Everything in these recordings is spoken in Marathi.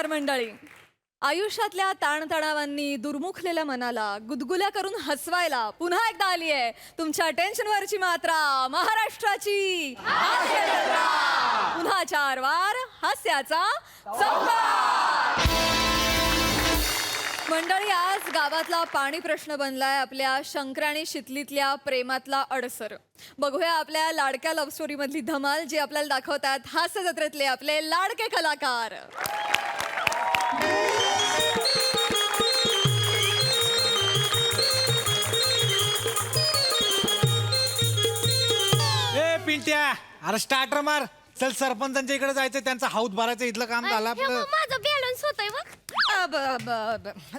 नमस्कार मंडळी. आयुष्यातल्या ताणतणावांनी दुर्मुखलेल्या मनाला गुदगुल्या करून हसवायला पुन्हा एकदा आली आहे तुमच्या टेन्शनवरची मात्रा महाराष्ट्राची हास्य जत्रा. पुन्हा 4 वार हास्याचा संवाद. मंडळी, आज गावातला पाणी प्रश्न बनलाय आपल्या शंकर आणि शितलीतल्या प्रेमातला अडसर. बघूया आपल्या लाडक्या लव्ह स्टोरी मधली धमाल जी आपल्याला दाखवतात हास्य जत्रेतले आपले लाडके कलाकार. ए पिंट्या, अरे स्टार्टर मार. चल, सरपंचांच्या इकडे जायचं, त्यांचा हाऊस भरायचं. इथलं काम झालं आपलं. माझा बॅलन्स होतोय बघ.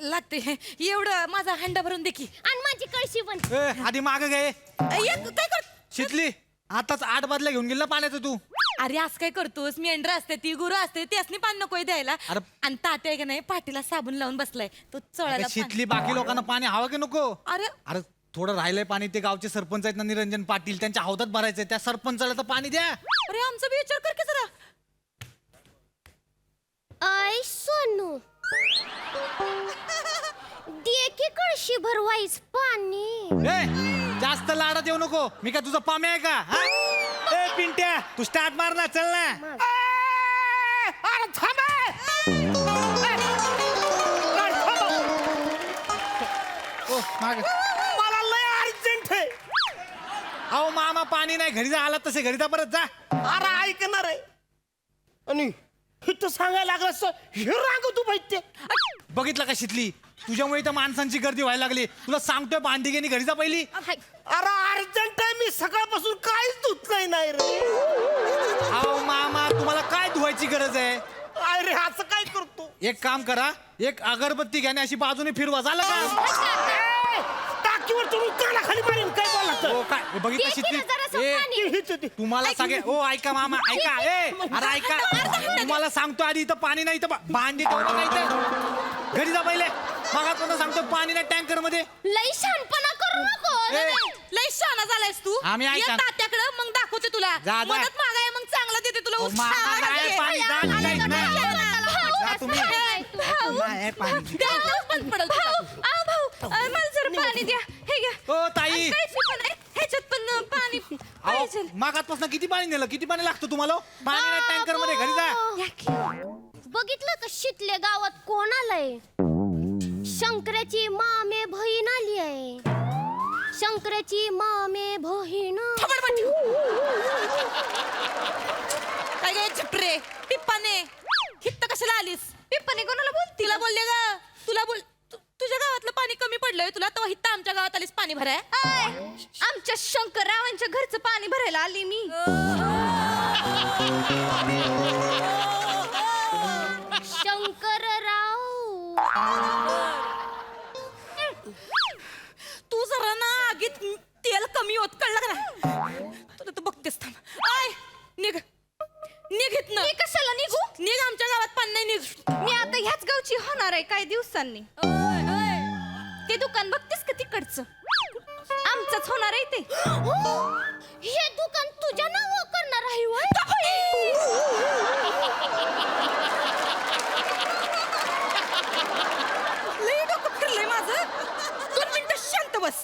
लागते एवढं माझा हंडा भरून दे की. आणि माझी कळशी पण. ए, आधी माग गे. काय कर शितली, आताच 8 बादल्या घेऊन गेला पाण्याचं तू. अरे आज काय करतोस? मेंढर असते ती, गुरु असते ती, असली पाणी नकोय द्यायला. अरे- आणि तात्या आहे का नाही, पाठीला साबण लावून बसलाय तो चोळायला अगं, शितली, बाकी लोकांना पाणी हवं की नको? अरे अरे थोडं राहिलंय पाणी. ते गावचे सरपंच आहेत ना, निरंजन पाटील, त्यांच्या हौदात भरायचंय. त्या सरपंचाला तर पाणी द्या. अरे आमचा बी विचार कर की जरा. ऐ सोनू, दे की कळशी भरवाईच पाणी. ए, जास्त लाडात येऊ नको. मी काय तुझा पामे आहे का? हा? ए पिंट्या, तू स्टार्ट मार ना. चल ना. अरे थांबा! ओ, माग. मला लय अर्जंट आहे. अहो मामा, पाणी नाही. घरी जा. आला तसे घरी जा, परत जा. अरे ऐकणार आहे. आणि तू सांगायला लागला हे रांग तू पाहिजे. बघितलं का शितली, तुझ्यामुळे इथं माणसांची गर्दी व्हायला लागली. तुला सांगतोय, भांडी घरी जा पहिली. अरे अर्जंट आहे. मी सकाळपासून काहीच धुतलंय नाही रे. अहो मामा, तुम्हाला काय धुवायची गरज आहे? अरे असं काय करतो? एक काम करा, एक अगरबत्ती घ्या आणि अशी बाजूने फिरवा. झालं का? ए, टाकीवर तुम्ही कानाखाली मारीन. काय बोलला हो काय? हे बघितलं दे की शितली? ना जरासं ए, पाणी. तुम्हाला सगळे ओ ऐका मामा, ऐका. ए, अरे ऐका, तुम्हाला सांगतो आधी, इथं पाणी नाही. इथं भांडी ठेवलं नाही. इथं घरी जा पहिले. मग पुन्हा सांगतो, पाणी नाही टँकर मध्ये. लई शहाणपणा करू नको. ए, लय शहाणा झालायस तू. आम्ही ये ऐका. तात्याकडं, मग दाखवते तुला. जा, जा. मदत मागाय मग चांगला देते तुला. ओ, मामा, उत्साह नाही, आहे. पाणी जा, आला नाही, का नाही. नाही? जा तुम्ही. भाऊ, नाही, पाणी. द्यायलाच बंद पडेल तुला. मला जरा पाणी द्या. हे घ्या. ओ ताई, आणि कळशी पण आहे. ह्याच्यात पण पाणी पाहिजे. अहो मागातपासून किती पाणी नेलं? किती पाणी लागतं तुम्हाला? पाणी नाही टँकर मध्ये. घरी जा. या की. बघितलं का शितले गावात कोण आलंय? शंकराची मामे बहीण आली आहे. शंकराची मामे बहीण. थोबड पाठी. काय काय झपरे पिप्पाने हित्त कशाला आलीस? पिप्पाने कोणाला बोल? तिला बोलले ग. तुला बोल. तुझ्या गावातलं पाणी कमी पडलंय तुला, तेव्हा हित्त आमच्या गावात आलीस पाणी भराय. आमच्या शंकररावांच्या घरचं पाणी भरायला आली मी. शंकरराव, तू जरा ना आगीत तेल कमी होत, कळलं का नाही? तुला तू बघतेस. थांब. आय निघ निघित ना. मी कशाला निघू? निघ, आमच्या गावात पाणी नाही. निघ. मी आता ह्याच गावची होणार आहे काही दिवसांनी. ते दुकान बघतेस का तिकडचं? आमचंच होणार आहे ते. हे दुकान तुझ्या नावावर करणार आहे होय? लई डोकं फिरलंय माझं. 2 मिनिटं शांत बस.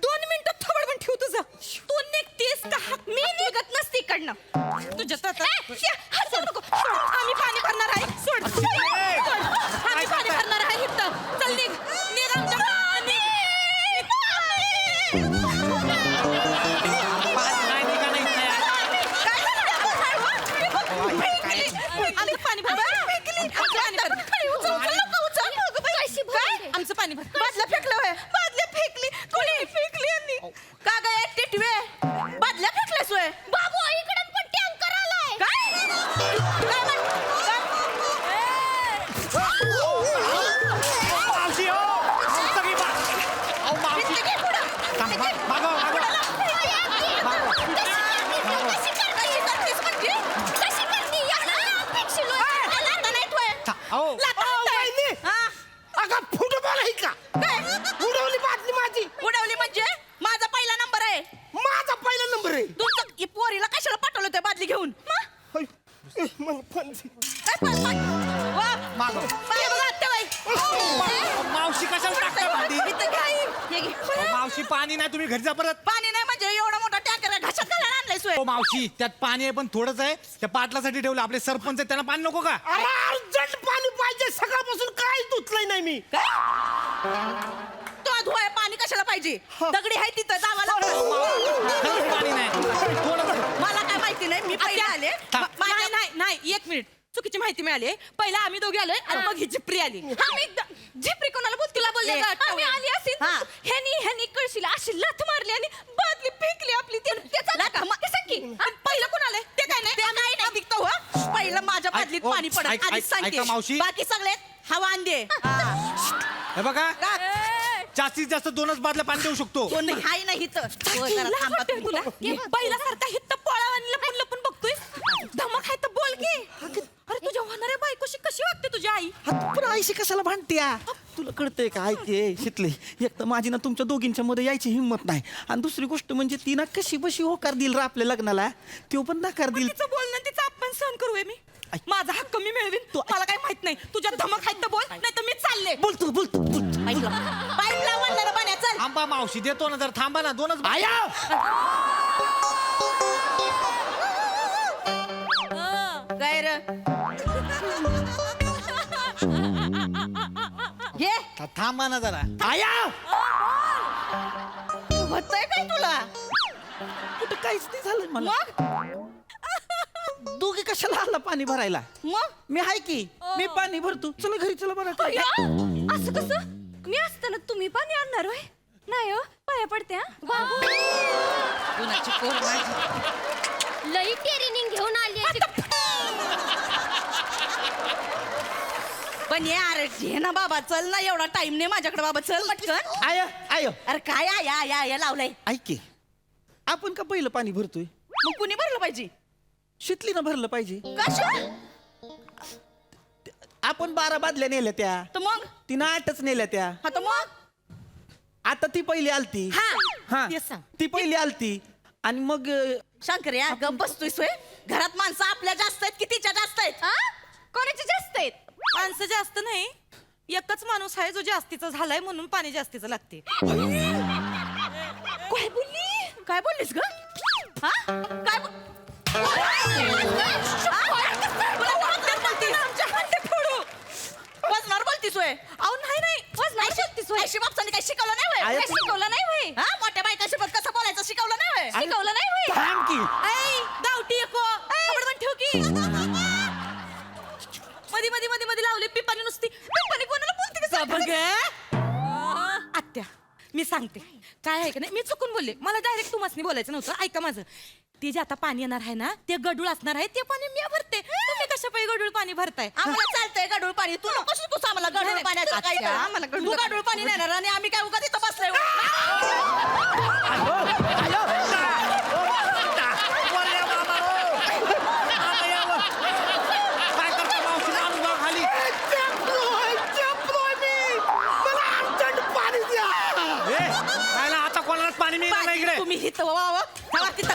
2 मिनिटं थोबड पण ठेव तुझं. तू निघतेस का? मी निघत नसते इकडनं. तुझ्या सोड नको. सोड. आम्ही पाणी भरणार आहे. सोड. सोड. आम्ही पाणी भरणार आहे इथं. चल निघ. निघ आमच्या पाणी. पाणी नाही निघा नाही इथं यार. आमचं पाणी भर. आमचं पाणी भर. काय? आमचं पाणी भर. बादल्या फेकल्या होय. बादल्या फेकली. कोणी फेकली यांनी? का गं टिटवे? बादल्या फेकल्यास होय? बाबू, इकडे पण टँकर आलाय. काय? काय म्हण- मावशी, हो. मावशी, की बा- अहो, मावशी. इथे घे पुढं. थांब, इथे घे. मागं, मागं. अहो. अगं फुटबॉल आहे का? उडवली बाटली माझी. उडवली म्हणजे माझा पहिला नंबर आहे. माझा पहिला नंबर आहे. तुमचं पोरीला कशाला पाठवलं त्या बादली घेऊन? मग पण वा, हे बघा आत्याबाई. मावशी कशाला टाकता भांडी इथं काय? हे घे. मावशी पाणी नाही तुम्ही घरी जा परत पाणी नाही म्हणजे एवढा मोठा टँकर घशात घालायला आणलाय सोय. हो मावशी त्यात पाणी आहे पण थोडंच आहे त्या पाटलासाठी ठेवलं आपले सरपंच आहेत, त्यांना पाणी नको का अरे अर्जंट पाणी पाहिजे सकाळपासून काय धुतलंय नाही मी तो धुवाय पाणी कशाला पाहिजे दगडी आहे तिथं जावा लागलं. खरंच पाणी नाही थोडंच. मला काय माहिती नाही मी पहिले आले थांब. नाही नाही नाही एक मिनिट चुकीची माहिती मिळाली पहिला आम्ही दोघे आलोय आणि मग ही जिप्री आली जिप्री कोणाला बोल तुला बोलले का आम्ही आली असेल ह्यानी कळशीला अशी लाथ मारली आणि बादली फेकली आपली पहिलं कोण आलंय ते काय नाही ते नाही दिखतो पहिलं माझ्या बादलीत पाणी ऐक, पडत आधी ऐक, सांगते ऐका मावशी. बाकी सगळे हवा अंदे हे बघा जास्तीत जास्त 2च बादल्या पाणी देऊ शकतो तो नाही हाय नाही इथं थांबा तुला पहिला सारखा हित पळा आणि लपून लपून बघतोय धमक आहे तर बोल की अरे तुझ्या होणाऱ्या बायकोशी कशी वागते तुझी आई पण आईशी कशाला भांडत्या तुला कळतंय का ऐके शिकले एक तर माझी ना तुमच्या दोघींच्या मध्ये यायची हिंमत नाही आणि दुसरी गोष्ट म्हणजे ती ना कशी बशी होकार देईल रा आपल्या लग्नाला तो पण नकार देईल तिचं बोलणं तिचं अपमान सहन करूय मी माझा हक्क मी मिळवीन मला काही माहित नाही तुझ्या धमक आहेत तर बोल नाही तर मी चालले बोलतो पाईप लावणार पाण्या चल थांबा मावशी देतो ना जर थांबा ना 2च आया काय रे ये थांबा ना जरा आया होतंय काय तुला कुठं काहीच नाही झालं मला मग दोघे कशाला आला पाणी भरायला मग मी हाय की मी पाणी भरतो चला घरी चला बरं काय असं कसं मी असताना तुम्ही पाणी आणणार होय नाही हो पाया पडते लई टेरिनिंग घेऊन आली पण यार घे ना बाबा चल ना एवढा टाइम नाही माझ्याकडे बाबा चल पटकन आया आय अरे काय या लावलंय ऐक की आपण का पहिलं पाणी भरतोय मग कुणी भरलं पाहिजे शितलीनं भरलं पाहिजे कशा आपण 12 बादल्या नेल्या त्या तर मग तिनं 8च नेल्या त्या हा तर मग आता ती पहिली आलती हा तेच सांग ती पहिली आलती आणि मग शंकर या गप बसतोय सोय घरात माणसं आपल्या जास्त आहेत की तिच्या जास्त आहेत कोणाचे जास्त आहेत माणसं जास्त नाही एकच माणूस आहे जो जास्तीचा झालाय म्हणून पाणी जास्तीचं लागते काय बोललीस ग हा काय वजनावर बोलतीस होय अहो नाही वजनावर बोलतीस होय ऐशी बापसाने काय शिकवलं नाही होय काय शिकवलं नाही होय हा मोठ्या बायकासोबत कसं बोलायचं शिकवलं नाही होय शिकवलं नाही होय थांब की ऐ गावठी एको खबरदार ठेव की मध्ये लावले पिपाणी नुसती पिपाणी कोणाला बोलते का बघ आत्या मी सांगते काय आहे का नाही मी चुकून बोलले मला डायरेक्ट तुम्हाला बोलायचं नव्हतं ऐका माझं ते जे आता पाणी येणार आहे ना ते गडूळ असणार आहे ते पाणी मी भरते तुम्ही कशा पायी गडूळ पाणी भरताय आम्हाला चालतंय गडूळ पाणी तू नको शिकूस आम्हाला गडूळ पाण्याचं काय आम्हाला गडूळ पाणी नाही आणि आम्ही काय उगा तिथं बसलोय काय करता मावशी माणूस बघ खाली मला अर्जंट पाणी द्या खायला आता कोणालाच पाणी मिळणार नाही इकडे तुम्ही हिथं तिथं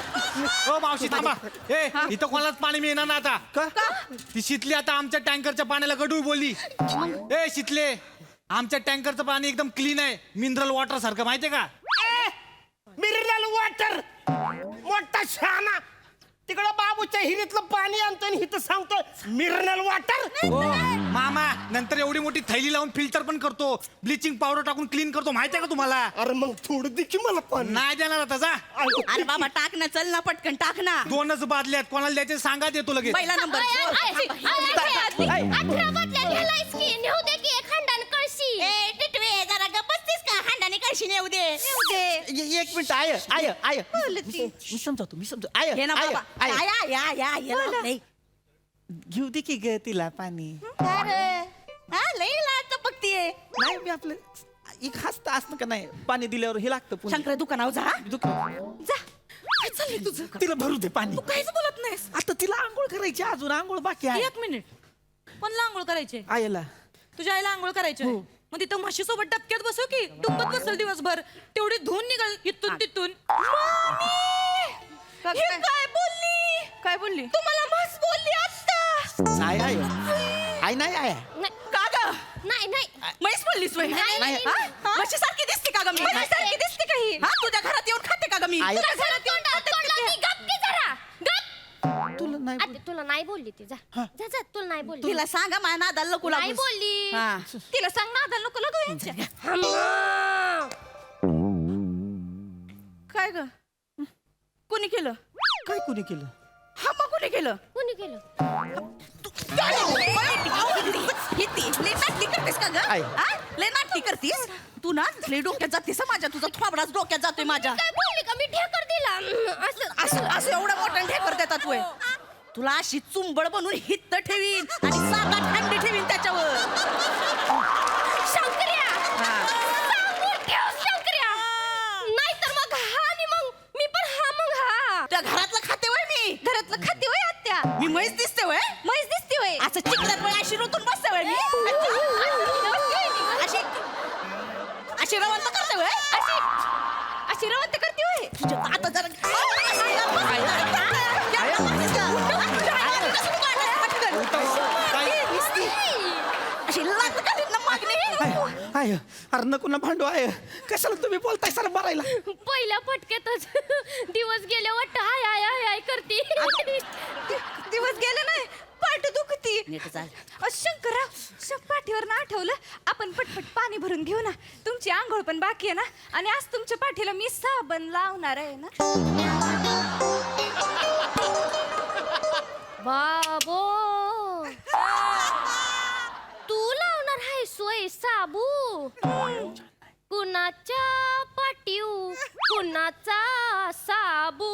हो मावशी थांबा इथं कोणालाच पाणी मिळणार ना आता ती शितली आता आमच्या टँकरच्या पाण्याला गडूळ बोलली शितले आमच्या टँकरचं पाणी एकदम क्लीन आहे मिनरल वॉटर सारखं माहितीये का मिनरल वॉटर मोठा शहाणा तिकडं बाबूच्या हिरीतलं पाणी आणतो आणि हिथं सांगतो मिनरल वॉटर मामा नंतर एवढी मोठी थैली लावून फिल्टर पण करतो ब्लिचिंग पावडर टाकून क्लीन करतो माहितीये का तुम्हाला अरे मग थोडं दे की मला पाणी नाही देणार आता जा अरे बाबा टाक ना चल ना पटकन टाक ना 2च बादल्यात कोणाला द्यायचे सांगा देतो लगेच पहिला नंबर 18 बाटल्या घ्यायलायस की नेऊ दे की एक हंडान कळशी ए टिटवे जरा गप्पसतीस का हांडाने कळशी नेऊ दे एक मिनिट आय मी समजतो आय हे ना बाबा या नाही घेऊ दे की ग तिला पाणी हा लई लाट बघतीये नाही मी आपलं एक हसतं असतं का नाही पाणी दिल्यावर हे लागतं पुन्हा. शंकर दुकानावर जा जा काय चाललंय तुझं तिला भरू दे पाणी तू काहीच बोलत नाहीस आता तिला आंघोळ करायची अजून आंघोळ बाकी आहे एक मिनिट कोणला आंघोळ करायचे आयला तुझ्या आईला आंघोळ करायचे मग तिथं म्हशी सोबत डबक्यात बसव की डुंबत बसल दिवसभर तेवढी धुवून निघाल इथून तिथून काय बोलली तुम्हाला म्हस बोलली आता आय आई नाही आया नाही का ग नाही नाही म्हैस बोललीस वय नाही, नाही, नाही. म्हशी सारखी दिसते का ग मी म्हशीसारखी दिसते का ही हा तुझ्या घरात येऊन खाते का ग मी आई- तुला जरा तोंड लावती, गप की जरा गप तुला नाही आता तुला नाही बोलली ती जा जा जा, तुला नाही बोलली तिला सांगा माझ्या नादाला नको नाही लागूस. बोलली हा. तिला सांग ना आता नको लगू यांच्या काय ग कोणी केलं काय कोणी केलं हा मग कोणी केलं कोणी केलं लय नाटकी करतेस का ग आई. हा? लय नाटकी करतीस तू ना लय डोक्यात जातेस हं माझ्या तुझा थोबडाच डोक्यात जातोय माझ्या काय बोलली का मी ढेकर दिला असं असं असं एवढं मोठं ढेकर देतात वय तुला अशी चुंबड बनवून हित्त ठेवीन आणि 7-8 हंडी ठेवीन त्याच्यावर शंकर्या हा. सांगून ठेव शंकर्या नाहीतर मग हा आणि मग मी पण हा मग हा त्या घरातलं खाते वय मी घरातलं खाते वय आत्या मी म्हैस दिसते वय म्हैस दिसते वय असं चिकल्यात वय अशी रोतून बसते वय मी अशी अशी रवंत करते वय अशी रवंत करते वय तुझ्या आता जरा अशी लाथ घालीन ना मागणी आय अरे नको ना भांडू आय कशाला तुम्ही बोलताय सर मारायला पहिल्या फटक्यातच दिवस गेले वाटत हाय हाय हाय हाय करते दिवस गेले नाही पाठ दुखती नीट चाल. शंकरराव पाठीवर ना आठवलं आपण पटपट पाणी भरून घेऊ ना तुमची आंघोळ पण बाकी आहे ना आणि आज तुमच्या पाठीला मी साबण लावणार आहे ना बाबो तू लावणार आहे सोय साबू कुणाच्या पाठीव कुणाचा साबू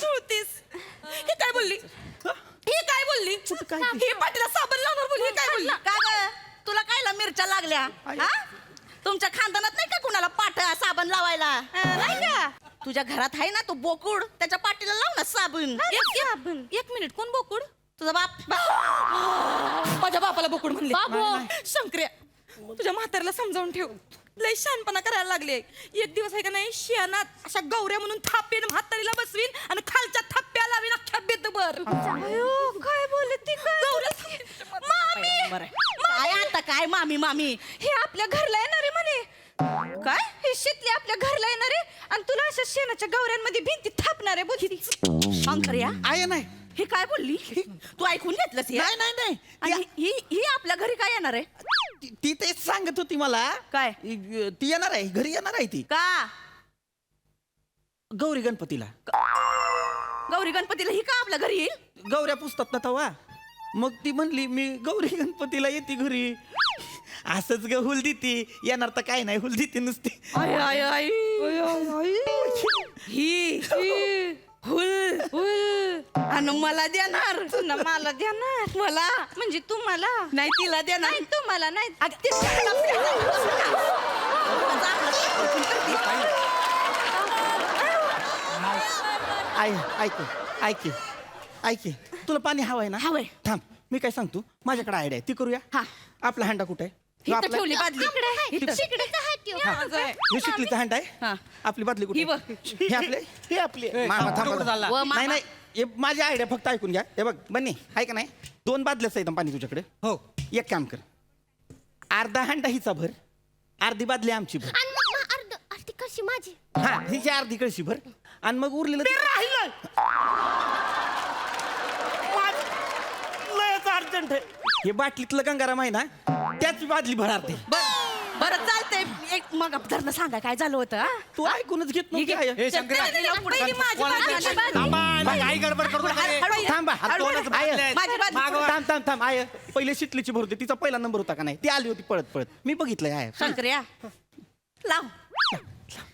हे काय बोलली हे काय बोलली हे पाटीला साबण लावणार बोलली हे काय बोलली का ग तुला कायला मिरच्या लागल्या हा तुमच्या खानदानात नाही का कुणाला पाठा साबण लावायला नाही का तुझ्या घरात आहे ना तो बोकुड त्याच्या पाठीला लाव ना साबण एक मिनिट कोण बोकुड तुझा बाप माझ्या बापाला बोकुड म्हणले बाबो शंकर्या तुझ्या म्हाताऱ्याला समजावून ठेव लय शहाणपणा करायला लागले एक दिवस आहे का नाही शियानात अशा गौऱ्या म्हणून थापेन म्हातारीला बसवीन आणि खालच्या थप्प्या लावीन अख्ख्या बेतभर काय बोलत ती काय मामी काय आता काय मामी मामी हे आपल्या घरला येणार आहे म्हणे काय हे शितले आपल्या घरला येणार आहे आणि तुला अशा शेणाच्या गौऱ्यांमध्ये भिंती थापणार आहे बुद्धी शंकर्या आय नाही हे काय बोलली तू ऐकून घेतलंस हे? नाही नाही नाही आणि ही आपल्या घरी काय येणार आहे ती तेच सांगत होती मला काय? ती येणार आहे घरी येणार आहे ती का गौरी गणपतीला गौरी गणपतीला ही का आपल्या घरी येईल गौऱ्या पुसतात ना तवा मग ती म्हणली मी गौरी गणपतीला येते घरी असंच ग हुल देती येणार तर काय नाही हुल देते नुसती आय आय आय ही हुल हुल आणि मला देणार तुला मला देणार मला म्हणजे तुम्हाला नाही तिला देणार नाही तुम्हाला नाही आय ऐक ऐक ऐक तुला पाणी हवंय ना हवंय. थांब मी काय सांगतो माझ्याकडे आयडिया आहे ती करूया हा. आपला हांडा कुठे आहे इथं आपला- ठेवली बादली इथं. हे शिकलीचा हांडा हा. आहे आपली बादली कुठे ही बघ. आहे? हे आपले हे आपले मामा कुठं थांबा. चालला? व मामा. नाही नाही हे माझी आयडिया फक्त ऐकून घ्या हे बघ बन्नी आहे का नाही 2 बादल्याच आहेत पाणी तुझ्याकडे हो एक काम कर अर्धा हांडा हिचा भर अर्धी बादली आमची भर आणि मग अर्ध अर्धी कशी माझी हा हिची अर्धी कळशी भर आणि मग उरलेलं ते- राहिलं लयच अर्जंट आहे हे बाटलीतलं गंगाराम आहे ना त्याच बादली भर अर्धी बरं चालतंय एक मग धरणं सांगा काय झालं होतं हा? तू ऐकूनच घेत नव्हती काय हे शंकर्या पहिली माझी कोणाला बाजू, ते- थांबा, आणि काही गडबड करू नका रे. हळू- थांबा हात तोंडाचं बाटल्या आहेत. माझी बाजू. मागवा. थांब थांब थांब आय पहिले शितलीची भर होती तिचा पहिला नंबर होता का नाही ती आली होती पळत पळत मी बघितलंय आय शंकर्या लाव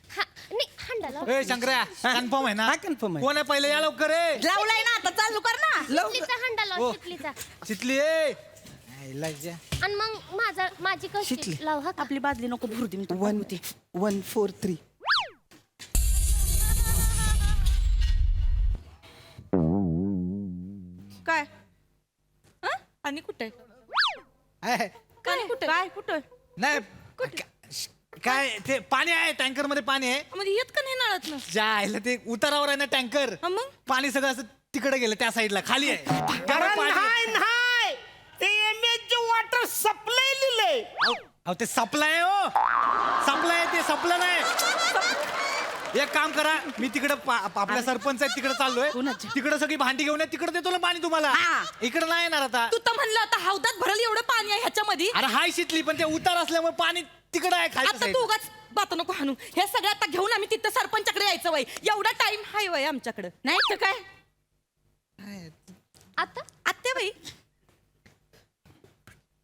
हा नाही हंडा लाव. ए शंकर्या कन्फर्म आहे ना हा, confirm आहे. कोण आहे पहिले या लवकर रे लावलाय ना आता चालू कर ना शितलीचा हंडा लाव हो. शितलीचा शितली ए लज्जा. आणि मग माझी कशी शितली. लाव हा का? आपली बादली नको भरू दे मी तुला 143 काय हं? आणि कुठे आहे. आणि कुठे काय कुठं नाही काय ते पाणी आहे टँकर मध्ये पाणी आहे. म्हणजे येत का नाही नळात ना ज्या आयला ते उतारावर आहे ना टँकर. मग पाणी सगळं असं तिकडे गेलं त्या साईडला खाली आहे. अरे गरम पाणी आहे. नाही नाही ते एमएच वॉटर सप्लाय लिहिलंय. अहो ते सप्लाय हो सप्लाय ते सप्लाय नाही. एक काम करा मी तिकडे आपल्या सरपंच आहेत तिकडे चाललोय. कोणाच्या? तिकडे सगळी भांडी घेऊन ये तिकडे देतो ना पाणी तुम्हाला. हा. इकडे नाही येणार आता. तू तर म्हणलं आता हौदात भरल एवढं पाणी आहे ह्याच्यामध्ये. अरे हाय शितली पण ते उतार असल्यामुळे पाणी तिकडे आहे खाली आता तू उगाच बात नको हाणू. हे सगळं आता घेऊन आम्ही तिथं सरपंचाकडे यायचं वय. एवढा टाइम हाय वय आमच्याकडे नाही तर काय. आता आत्या बाई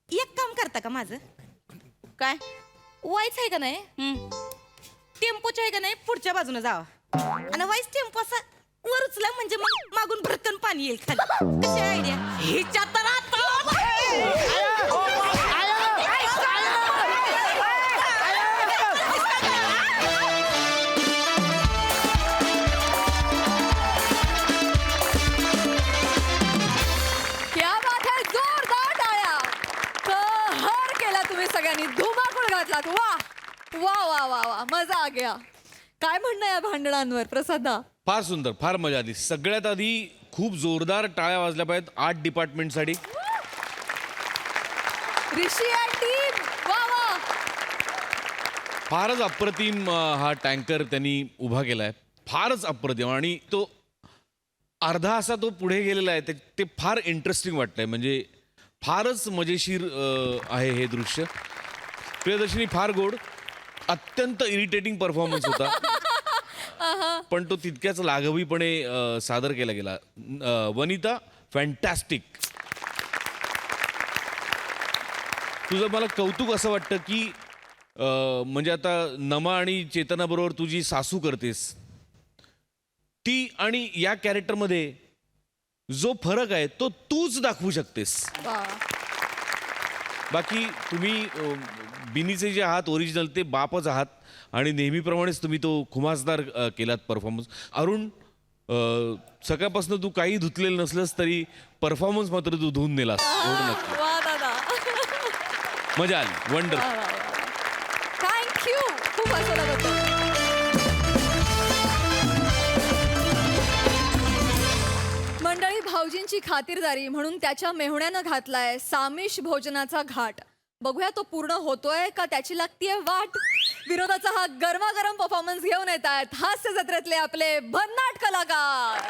एक काम करता का माझं. काय वाईच आहे का नाही टेम्पोच आहे का नाही पुढच्या बाजूने जावा आणि वाईस टेम्पो असा वर उचला म्हणजे मग मागून भरकन पाणी येईल खाली. कशी आयडिया हिच्या तर क्या बात है, जोरदार टाळ्या. कहर केला तुम्ही सगळ्यांनी, धुमाकूळ घातलात. वा वा वा वा वा, मजा आ गया. काय म्हणणं या भांडणांवर प्रसादा? फार सुंदर, फार मजा आली. सगळ्यात आधी खूप जोरदार टाळ्या वाजल्या पाहिजेत 8 डिपार्टमेंटसाठी. ऋषी आणि टीम, वा वा. फारच अप्रतिम हा टँकर त्यांनी उभा केलाय. फारच अप्रतिम. आणि तो अर्धा असा तो पुढे गेलेला आहे ते फार इंटरेस्टिंग वाटतंय. म्हणजे फारच मजेशीर आहे हे दृश्य. प्रियदर्शनी फार गोड, अत्यंत इरिटेटिंग परफॉर्मन्स होता पण तो तितक्याच लाघवीपणे सादर केला गेला. वनिता फॅन्टॅस्टिक. तुझं मला कौतुक असं वाटतं की म्हणजे आता नमा आणि चेतनाबरोबर तुझी सासू करतेस ती आणि या कॅरेक्टरमध्ये जो फरक आहे तो तूच दाखवू शकतेस. बाकी तुम्ही बिनीचे जे आहात ओरिजिनल ते बापच आहात आणि नेहमीप्रमाणेच तुम्ही तो खुमासदार केलात परफॉर्मन्स. अरुण सकाळपासून तू काही धुतलेलं नसलंस तरी परफॉर्मन्स मात्र तू धुवून नेलास. एवढं नक्की. वा दादा. मजा आली. वंडर. थँक्यू. खूप हसवलं होतं. मंडळी, भाऊजींची खातिरदारी म्हणून त्याच्या मेहुण्यानं घातलाय सामिष भोजनाचा घाट. बघूया तो पूर्ण होतोय का त्याची लागतीये वाट. विरोधाचा हा गरमागरम परफॉर्मन्स घेऊन येत आहेत हास्य जत्रेतले आपले भन्नाट कलाकार.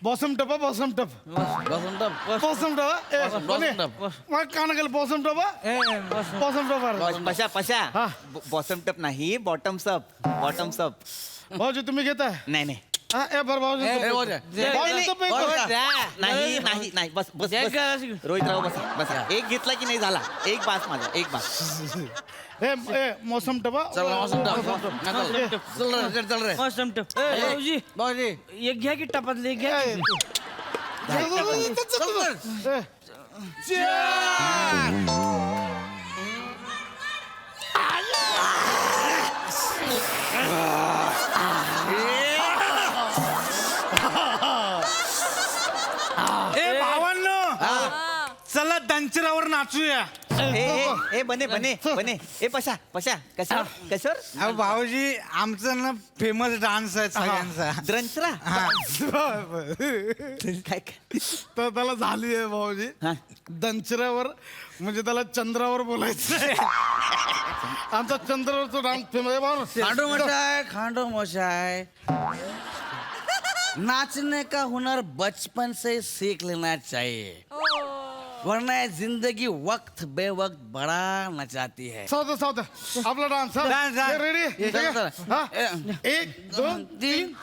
बॉसम टपा बॉसम टप बॉसम टपा मग काना गेलं बॉसम टपा बॉसम टपा. पशा पशा बॉटम टप नाही बॉटम्स अप. Bottoms up. भाऊजी तुम्ही घेताय. नाही नाही भाऊजी नाही नाही नाही बस बस बस. रोहितराव बसा बसा. एक घेतला की नाही झाला. एक बास माझा एक बास. मौसम टपा एक घ्या की टपातले घ्या. भावांनो चला दंचरावर नाचूया. ए बने बने बने. ए पशा पशा कशावर कशावर. अहो भाऊजी आमचं ना फेमस डान्स आहे सगळ्यांचा. द्रंचरा. काय तर त्याला झाली आहे भाऊजी हा. दंचऱ्यावर म्हणजे त्याला चंद्रावर बोलायचं. आमचा चंद्रावरचा डान्स फेमस आहे खांडो भाऊ. मशाय खांडो मशाय. नाचने का हुनर बचपन से सीख लेना चाहिए वरना ये जिंदगी वक्त बे वक्त बड़ा नचाती है. सावध सावध आपला डान्स. Dance, dance. रेडी. चला. 1 2 3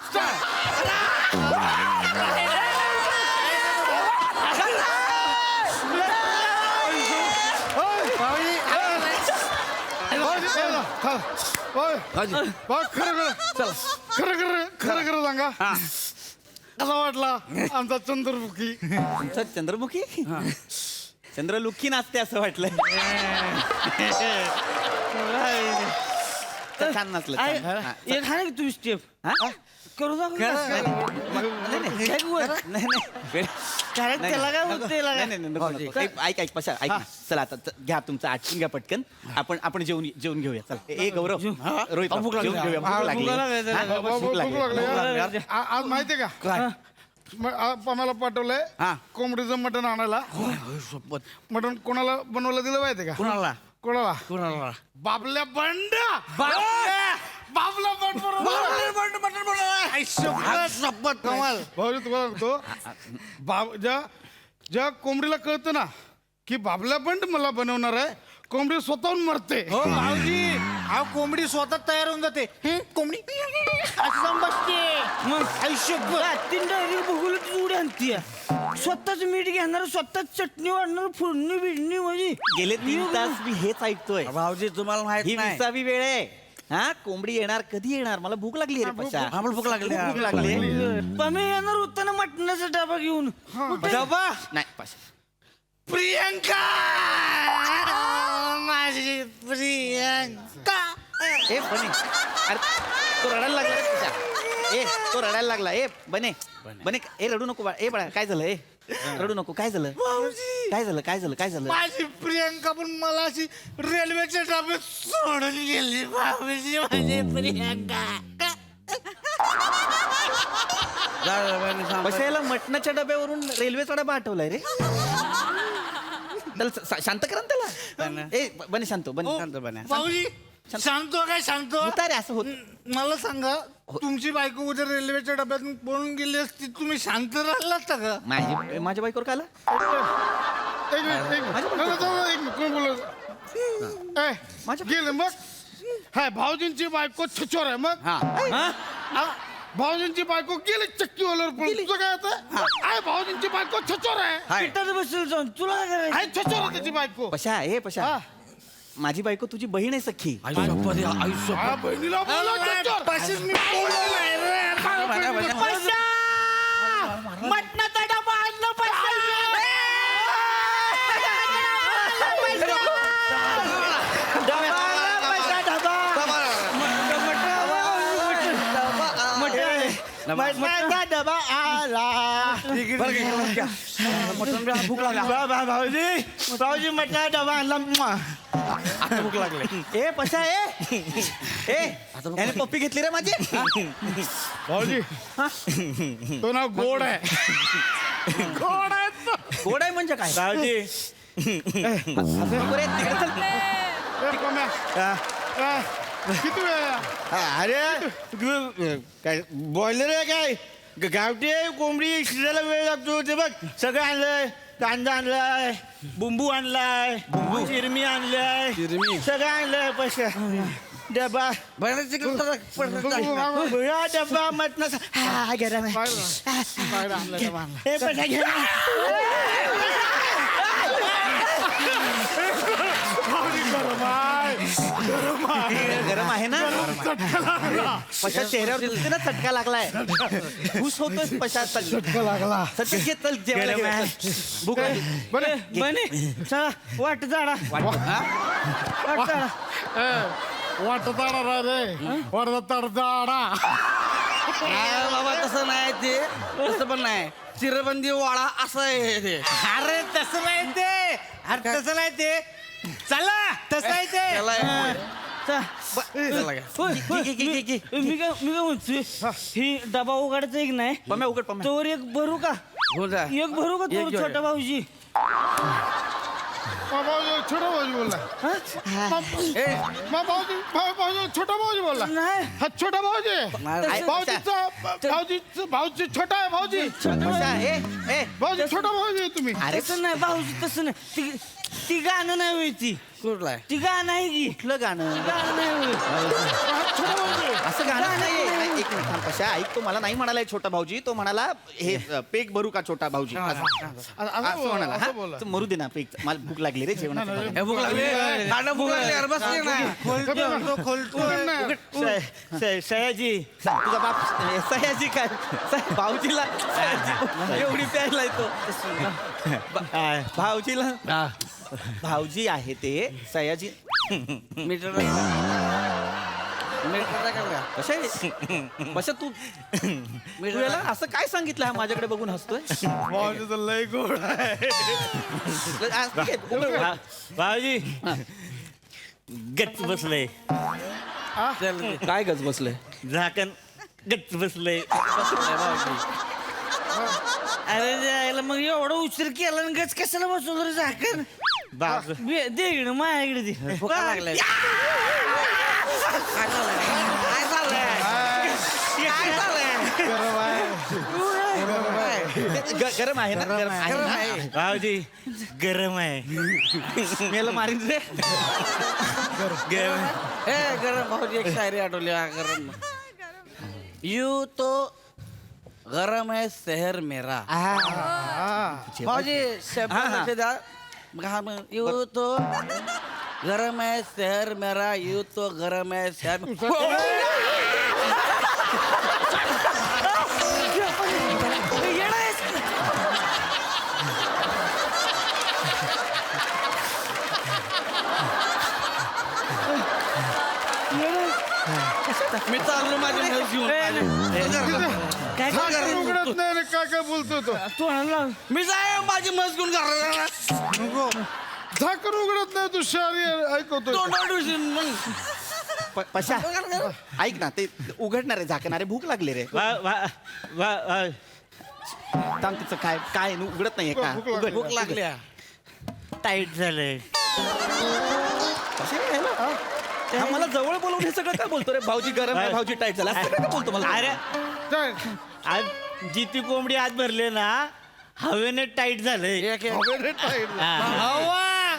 खरं सांगा कसा वाटला आमचा चंद्रमुखी. चंद्रमुखी चंद्रमुखी नाचते असं वाटलं छान नाचलं छान. हा, एक आहे ना तुम्ही स्टेप हा? करू नाही, नाही, त्याला काय म्हणते नको, नको. ऐक पशा ऐक ना. चला आता घ्या तुमचं आटपून घ्या पटकन. आपण जेवून घेऊया. चला ए गौरव रोहित भूक लागली. जेवून घेऊया. भूक लागली. हा, भूक लागली. आज माहितीये का आम्हाला पाठवलंय हा. कोंबडीचं मटण आणायला. मटण कोणाला बनवायला दिलं माहितीये का? कुणाला कोणाला? कुणाला बाबल्या बंड. बाबला बंड कमाल. भाऊजी तुम्हाला सांगतो ज्या कोंबडीला कळतं ना की बाबल्या बंड मला बनवणार आहे, कोंबडी स्वतःहून मरते. हो भाऊजी, अहो कोंबडी स्वतः तयार होऊन जाते. कोंबडी असं जाऊन बसते. तीन डायरेक्ट बघून ती उडी आणतीये. स्वतःच मीठ घेणार, स्वतःच चटणी वाढणार, फोडणी बिडणी म्हणजे गेले 3 तास मी हेच ऐकतोय. भाऊजी तुम्हाला ही माहित नाही 20वी वेळ आहे. हा कोंबडी येणार कधी येणार? मला भूक लागली रे पशा. आम्हाला भूक लागली भूक लागली. पमे येणार होता ना मटणाचा डबा घेऊन. डबा नाही पशा. प्रियंका माझी प्रियंका. ए बने अरे तो रडायला लागला रे पशा. ए तो रडायला लागला. ए बने ए रडू नको ए बाळा काय झालं? ए रडू नको. काय झालं? काय झालं? माझी प्रियंका पण मला अशी रेल्वेच्या डब्यात सोडून गेली. भाऊजी माझी प्रियंका. पशा याला मटणाच्या डब्यावरून रेल्वेचा डबा आठवलाय रे. त्याला शांत करा ना त्याला. ए बने शांत बने. भाऊजी सांगतो काय सांगतो होता रे असं होत. मला सांगा तुमची बायको उद्या रेल्वेच्या डब्यातून पळून गेली असती, तुम्ही शांत राहिला असता का? माझ्या बायकोवर काय आलं? एक मिनिट कोण बोलत? गेले मग. हाय भाऊजींची बायको छचोर आहे. मग भाऊजींची बायको गेली चक्कीवाल्यावर पळून. तुझं काय होतं? आहे भाऊजींची बायको छचोर आहे. पिठात बसेल जाऊन तुला काय करायचं? आहे छचोर आहे त्याची बायको. पशा माझी बायको तुझी बहीण आहे सख्खी. हा, बहिणीला बोलव छचोर. मटणाचा डबा आणलं डबा आला. भूक लागला भाऊजी मटणा डबा आणला. आता भूक लागली. ए पशा ए याने पप्पी घेतली रे माझी. भाऊजी तो नाव गोड आहे. गोड आहे तो. गोड आहे म्हणजे काय? भाऊजी किती वेळ? अरे काय बॉयलर आहे काय? गावठी आहे कोंबडी शिजायला वेळ लागतो. ते बघ सगळं आणलंय. कांदा आणलाय, बुंबू आणलाय, चिरमी आणलाय, सगळं आणलंय. पैसा डबा डबा मटणाचा गरम आहे. गरम आहे ना? पशा चेहऱ्यावर दिसते ना चटका लागलाय. खुश होतोय पशा. चटका लागला. चल जेवायला घेऊया. भूक लागली. बने चला वाट जाडा वाटत रे वाटत तडजाडा. बाबा तसं नाही ते. तसं पण नाही. चिरबंदी वाडा असं आहे ते. अरे तसं नाही ते. अरे तसं नाही ते. चला तसं आहे ते. त्याला मी काय म्हणतोय ही डबा उघडायचा एक नाही पम्या उघड पम्या. तोवर एक भरू का? हो जा. एक भरू का एक तोवर घेऊया. छोटा भाऊजी? छोटा भाऊजी बोलला. भाऊजी छोटा भाऊजी बोलला. नाही हा छोटा भाऊजी नाही. भाऊजी छोटा आहे. भाऊजी पशा ए भाऊजी छोटा भाऊजी आहे तुम्ही. अरे तसं नाही भाऊजी तसं नाही. ती गाणं नाही होय ती. कुठला आहे? ती गाणं आहे की कुठलं गाणं? गाणं नाही होय. असं गाणं नाहीये. एक मिनिट कशा ऐक, तो मला नाही म्हणाला छोटा भाऊजी, तो म्हणाला हे पेक भरू का छोटा भाऊजी असं म्हणाला. हा? तर मरू दे ना पेक, मला भूक लागली रे जेवणाची. हे भूक लागली दांडा भूक लागली यार बसली ना सयाजी तुझा बाप सयाजी काय भाऊजीला सयाजी, एवढी प्यायला येतो भाऊजीला. भाऊजी आहे ते सयाजी. मीटर कशा तू याला असं काय सांगितलं हा माझ्याकडे बघून हसतोय? लय गोड आहे. भाऊजी गच्च बसलंय. काय गच बसलंय? झाकण गच्च बसलंय. अरे जायला मग एवढा उशीर केला आणि गच कशाला बसवलं रे झाकण? दे इकडे माझ्याकडे दे. भुका लागलाय. काय चाललंय? गरम आहे ना? गरम आहे भाऊजी, गरम आहे. मेला मारीन रे. गरम गरम भाऊजी एक शायरी आठवली गरम. यू तो गरम है शहर मेरा. भाऊजी शब्द द्या. यू तो गरम है शहर मेरा, यू तो गरम है शहर. मी चाललो माझ्या म्हैस घेऊन. काय काय बोलतो तो? मी जाय माझी म्हैस घेऊन घराला. झाकण उघडत नाही तू शारी ऐकवतो. पशा ऐक ना, ते उघडणार आहे झाकण. अरे भूक लागली रे. थांब, तिचं काय काय उघडत नाहीये का? भूक लागल्या. टाईट झालंय. मला जवळ बोलवून हे सगळं काय बोलतो रे? भाऊजी गरम आहे, भाऊजी टाईट झाला, असं काय बोलतो मला? अरे आज जिती कोंबडी आत भरले ना, हवेने टाईट झालंय. हवा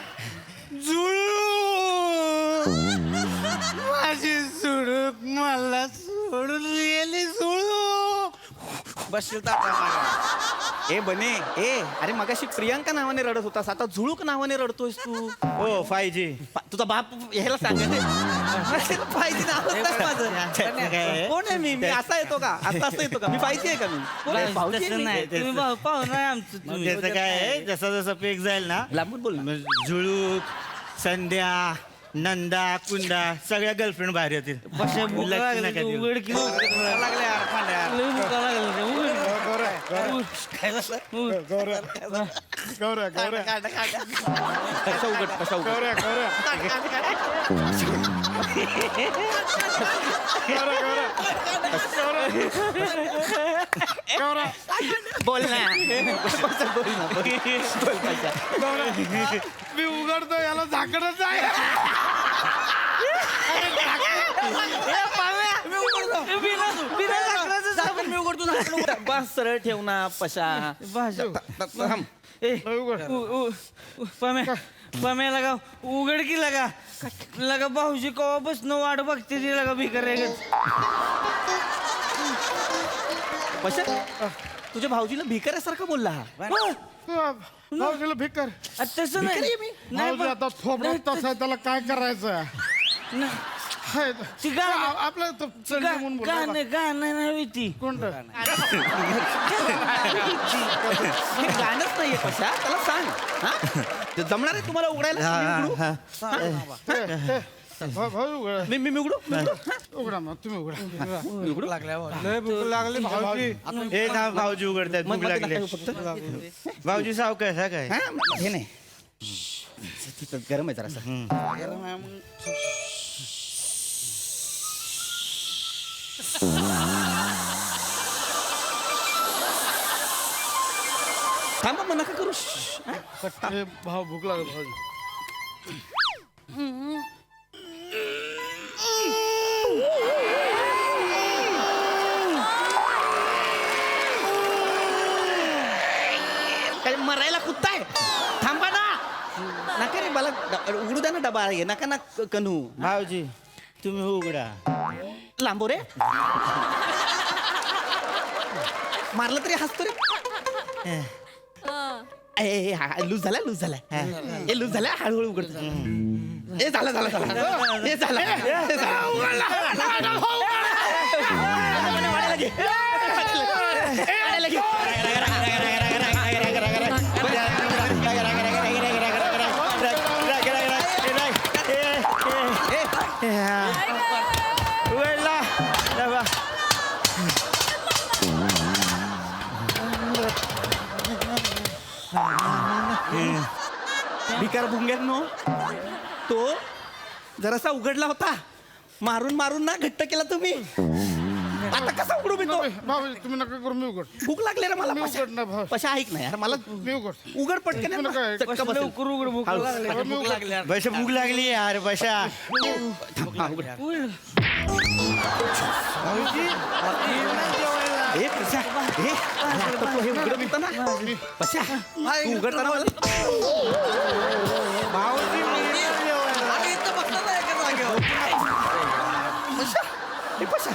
जुळू माझी सुडूक मला सोडून गेली जुळू. बसशील ए बने ए, अरे मगाशी प्रियांका नावाने रडत होतास, आता झुळूक नावाने रडतोयस तू. हो 5G. तुझा बाप ह्याला सांगायचं पाहिजे माझं. कोण आहे मी? मी असा येतो का? आता असं येतो का? मी पाहिजे आहे का? मी कोण आहे? भाऊजी आहे तसं मी. नाही, तुम्ही पाहुणा आहे आमचं. त्याचं काय आहे, जसं जसं पेक जाईल ना, लांबून बोल ना. झुळूक, संध्या, नंदा, कुंदा सगळ्या गर्लफ्रेंड बाहेर येतील. कशा उघड कशा उघड बोल ना. बोल ना, बोल. बोल कशा. मी उघडतो याला झाकणच आहे. बस सरळ ठेव ना पशा. पम्या लगा उघड की लगा लगा भाऊजी कवा बसणं वाट बघते ती लगा भिकार पशा तुझ्या भाऊजीला भिकाऱ्यासारखं बोलला हा. भाऊजीला भिकार. तसं नाही भाऊजी आता थोबडत तसा त्याला काय करायचं? हाय, ती गाणं आपलं तो चंडी म्हणून बोलला. गाणं नाही ती कोणतं? हे गाणंच नाहीये पशा, त्याला सांग. हा? ते जमणार आहे तुम्हाला उघडायला? भाऊ उघडा. मी उघडू? उघडा मग, तुम्ही उघडा. उघडू? लय भूक लागली भाऊजी. हे ना भाऊजी उघडतात भूक लागली. भाऊजी सावकाश हा काय हा, हे नाही तिथं गरम आहे जरा. थांबा मग नका करू. ए, भाऊ भूक लागली भाऊजी. काय मरायला कुत्ता आहे? थांबा ना. नका रे, मला उघडू द्या ना डबा. आहे नका ना कनू. भाऊजी तुम्ही उघडा. लांबो रे. मारलं तरी हसतो रे लूज झाला लूज झाला ए लूज झाला हळूहळू उघड ए झालं झालं झालं ए झालं ए, झालं. वाढायला घे. वाढायला घे. उघडला डबा. भिकार भुंग्यांनो तो जरासा उघडला होता मारून मारून ना घट्ट केला तुम्ही आता कसा उघडू मी तो भाऊ तुम्ही नका करू मी उघड भूक लागली रे मला मी उघड ना भाऊ पशा ऐक ना यार मला मी उघड उघड पटकन यार, नका, चटका बसेल. भूक लागली. बशा भूक लागली यार बशा ए पशा ए आता तू हे उघडत होता ना पशा तू उघडताना मला पशा, ए पशा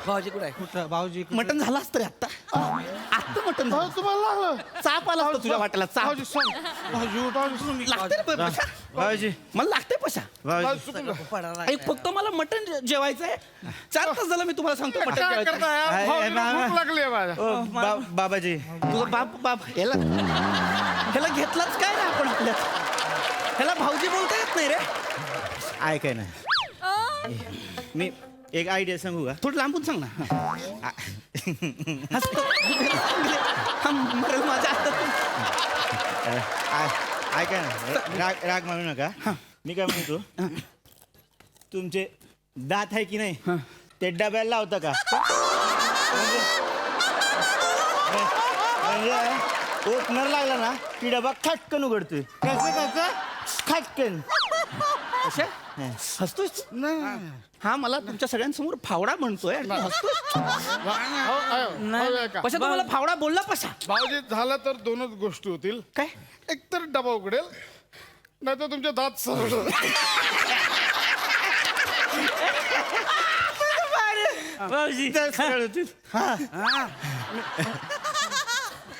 भाऊजी कुठे आहे भाऊजी मटण झालं असतं रे आता आता मटण भाऊ झालं तुम्हाला लागलं चाप आला असतं तुझ्या वाट्याला चाप भाऊजी सोन भाऊजी लागते रे पशा भाऊजी मला लागते पशा भाऊजी चुकलं एक फक्त मला मटण जेवायचंय 4 तास झालं मी तुम्हाला सांगतो मटण काय जेवायचं करताय यार? भाऊजीला भूक लागली आहे माझ्या बाबाजी तुझं बाप ह्याला घेतलाच काय ना आपण आपल्यात ह्याला भाऊजी बोलता येत नाही रे ऐकाय ना मी एक आयडिया सांगू का थोडं लांबून सांग ना हसतो. हा, मरेल माझ्या हातात ऐकाय ना राग मानू नका मी काय म्हणतो तुमचे दात आहे की नाही ते डब्याला लावता का म्हणजे ओपनर लागला ना की डबा खटकन उघडतोय कसं खटकन अशा हसतोय हा मला तुमच्या सगळ्यांसमोर फावडा म्हणतोय आणि तू हसतोय पशा तुम्हाला फावडा बोलला पशा भाऊजी झालं तर दोनच गोष्टी होतील काय एक तर डबा उघडेल नाही तर तुमचे दात सरळ भाऊजी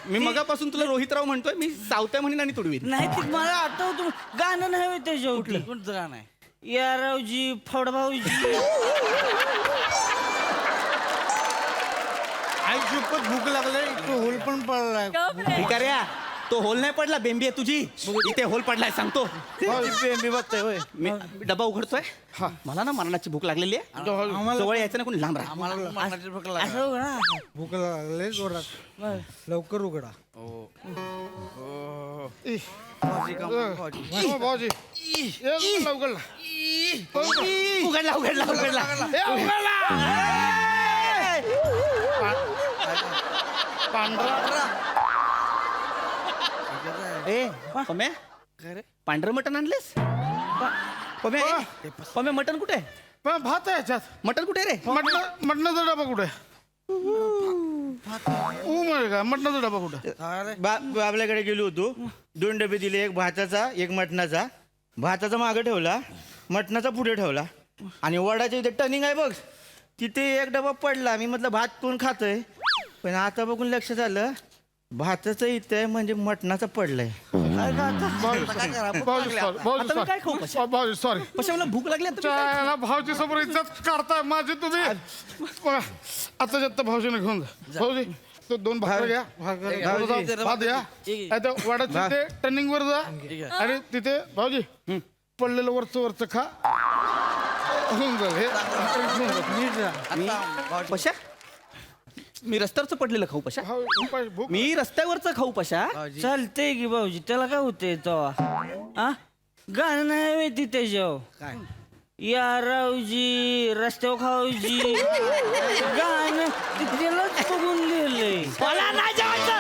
मी मगापासून तुला रोहितराव म्हणतोय मी सावत्या म्हणीन आणि तुडवीन नाही ते मला आठवतो गाणं नाही होय त्याच्या कोणतं गाणं आहे या रावजी फड भाऊजी आई खूपच भूक लागले तो होल पण पडलाय ठीक आहे रे तो होल नाही पडला बेंबी आहे तुझी इथे होल पडलाय सांगतो मी बघतोय होय मी डबा उघडतोय मला ना मरणाची भूक लागलेली आहे जवळ यायचं ना कोणी लांब राहा आम्हाला मरणाची भूक लागली. असं हो ना भूक लागले जोरात लवकर उघडा भाऊजी उघडला उघडला उघडला उघडला ए पम्या पांढरं मटण आणलेस पम्या मटण कुठे पण भात आहे याच्यात मटण कुठे रे मटणाचा डबा कुठे का मटणाचा डबा कुठे बाबल्याकडे गेलो होतो 2 डबे दिले एक भाताचा एक मटणाचा भाताचा मागं ठेवला मटणाचा पुढे ठेवला आणि वडाच्या इथे टर्निंग आहे बघ तिथे एक डबा पडला मी म्हटलं भात कोण खातोय पण आता बघून लक्षात आलं भाताचं इथे आहे म्हणजे मटणाचा पडलाय आता मी काय खाऊ पशा? भाऊजी सॉरी पशा मला भूक लागली आता मी काय खाऊ? भाऊजी समोर इज्जत काढताय माझी तुम्ही आता जत्त भाऊजीने घेऊन जा भाऊजी तो 2 भाकर घ्या भात घ्या आता वाड्याच्या तिथे टर्निंग वर जा आणि तिथे भाऊजी पडलेलं वरचं खा होऊन जाईल हे पशा मी रस्त्यावरचं पडलेलं खाऊ पशा भूक मी रस्त्यावरचं खाऊ पशा चालतंय की भाऊजी त्याला काय होतंय तेव्हा गाणं नाही होय ती त्याच्यावर या रावजी रस्त्यावर खाऊजी गाणं ते त्यालाच बघून लिहिलंय मला नाही जेवायचं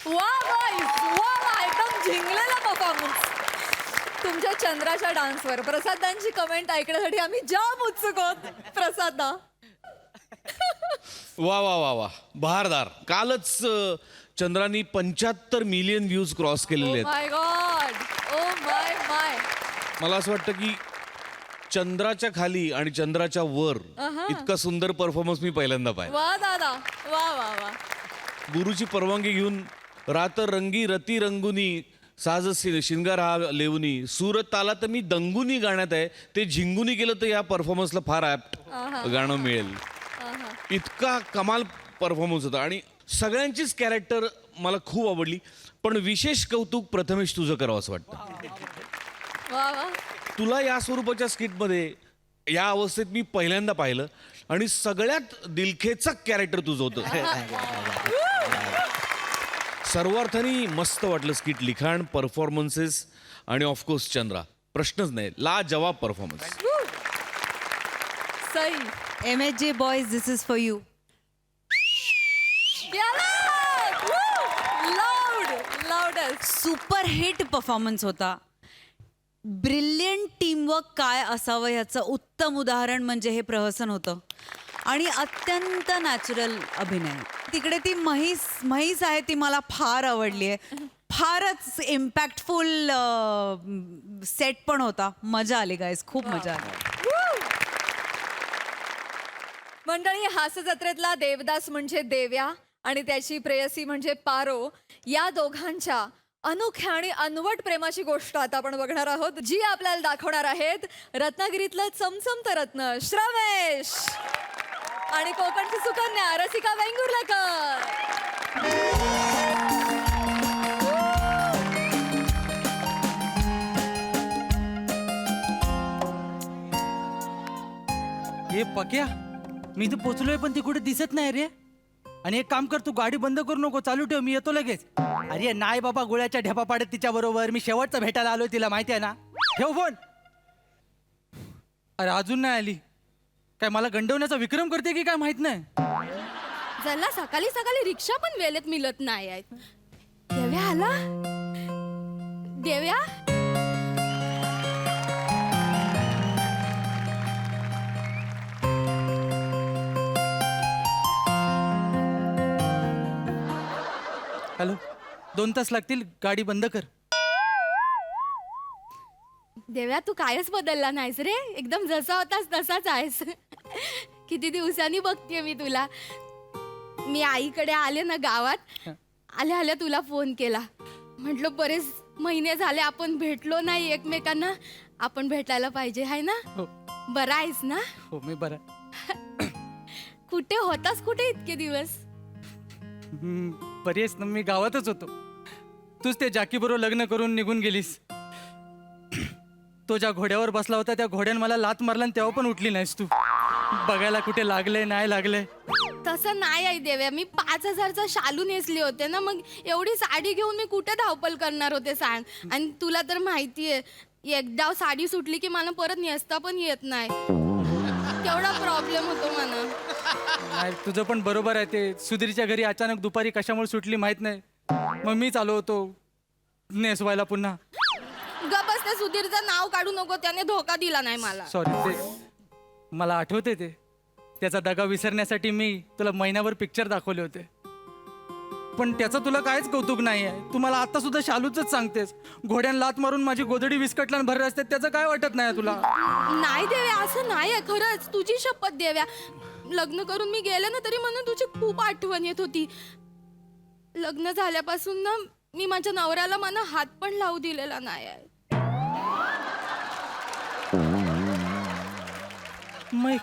वा एकदम झिंगलेला परफॉर्मन्स तुमच्या चंद्राच्या डान्सवर प्रसादांची कमेंट ऐकण्यासाठी आम्ही जाम उत्सुक आहोत प्रसादा वा वा वा वा बहारदार कालच चंद्रानी 75 मिलियन व्ह्यूज क्रॉस केलेले आहेत माय गॉड ओ माय मला असं वाटतं की चंद्राच्या खाली आणि चंद्राच्या वर इतका सुंदर परफॉर्मन्स मी पहिल्यांदा पाहिला. वा दादा, वा वा वा. गुरुची परवानगी घेऊन रात रंगी रती रंगुनी साज शिंगार हा लेवनी सूर ताला तर मी दंगुनी गाण्यात आहे, ते झिंगुनी केलं तर या परफॉर्मन्सला फार ऍप्ट गाणं मिळेल. इतका कमाल परफॉर्मन्स होता आणि सगळ्यांचीच कॅरेक्टर मला खूप आवडली. पण विशेष कौतुक प्रथमेश तुझं करावं असं वाटतं. वा वा. तुला या स्वरूपाच्या स्किटमध्ये या अवस्थेत मी पहिल्यांदा पाहिलं आणि सगळ्यात दिलखेचं कॅरेक्टर तुझं होतं. सर्वार्थाने मस्त वाटलं स्किट, लिखाण, परफॉर्मन्सेस आणि ऑफकोर्स चंद्रा, प्रश्नच नाही, ला जवाब performance. Sai. MHJ boys, this is for you. Loud. Super hit performance होता. ब्रिलियंट टीमवर्क काय असावं याचं उत्तम उदाहरण म्हणजे हे प्रहसन होतं. आणि अत्यंत नॅचरल अभिनय. तिकडे ती म्हैस आहे ती मला फार आवडली आहे. फारच इम्पॅक्टफुल सेट पण होता. मजा आली गाईज, खूप मजा आली. मंडळी, हास्य जत्रेतला देवदास म्हणजे देव्या आणि त्याची प्रेयसी म्हणजे पारो, या दोघांच्या अनोख्या आणि अनवट प्रेमाची गोष्ट आता आपण बघणार आहोत, जी आपल्याला दाखवणार आहेत रत्नागिरीतलं चमचमतं रत्न श्रमेश आणि कोकणची सुकन्या रसिका वेंगुर्लेकर. हे पक्या, मी इथे पोचलोय पण ती कुठे दिसत नाही रे. आणि एक काम कर, तू गाडी बंद करू नको, चालू ठेव, मी येतो लगेच. अरे नाही बाबा, गोळ्याच्या ढेपा पाडत तिच्या बरोबर. मी शेवटचा भेटायला आलोय तिला, माहिती आहे ना. ठेव फोन. अरे अजून नाही आली. काय मला गंडवण्याचा विक्रम करते की काय माहित नाही. जरा सकाळी सकाळी रिक्षा पण वेळेत मिळत नाही आहेत. देव्या आला. देव्या, हॅलो, 2 तास लागतील, गाडी बंद कर. देव्या तू कायच बदलला नाहीस रे. एकदम जसा होतास तसाच आहेस. किती दिवसांनी बघतेय मी तुला. मी आईकडे आले ना गावात, आल्या आल्या तुला फोन केला. म्हटलं बरेच महिने झाले आपण भेटलो नाही एकमेकांना, आपण भेटायला पाहिजे, हाय ना. हो. बरा आहेस ना. हो, मी बरा. कुठे होतास, कुठे इतके दिवस. बरी आहेस ना. मी गावातच होतो. तूच ते जाकी बरोबर लग्न करून निघून गेलीस. तो ज्या घोड्यावर बसला होता त्या घोड्याने मला लात मारला आणि तेव्हा पण उठली नाहीस तू. बघायला कुठे लागले नाही लागले. तसं नाही आहे देव्या. मी 5,000चा शालू नेसले होते ना, मग एवढी साडी घेऊन मी कुठे धावपल करणार होते सांग. आणि तुला तर माहितीये, एकदा साडी सुटली की मला परत नेसता पण येत नाही. केवढा प्रॉब्लेम होतो मला. नाही, तुझं पण बरोबर आहे. ते सुधीरच्या घरी अचानक दुपारी कशामुळे सुटली माहित नाही. मग मीच आलो होतो नेसवायला पुन्हा. गबस, त्या सुधीरचं नाव काढू नको, त्याने धोका दिला नाही मला. सॉरी, ते मला आठवते. ते त्याचा दगा विसरण्यासाठी मी तुला महिनाभर पिक्चर दाखवले होते. पण त्याचं तुला काहीच कौतुक नाही आहे. तू मला आता सुद्धा शालूच सांगतेस. घोड्यान लात मारून माझी गोदडी विस्कटला भर असते, त्याचं काय वाटत नाही तुला. नाही देव्या, असं नाही आहे. खरंच तुझी शपथ देव्या. लग्न करून मी गेले ना तरी मला तुझी खूप आठवण येत होती. लग्न झाल्यापासून ना मी माझ्या नवऱ्याला मला हात पण लावू दिलेला नाही आहे. मग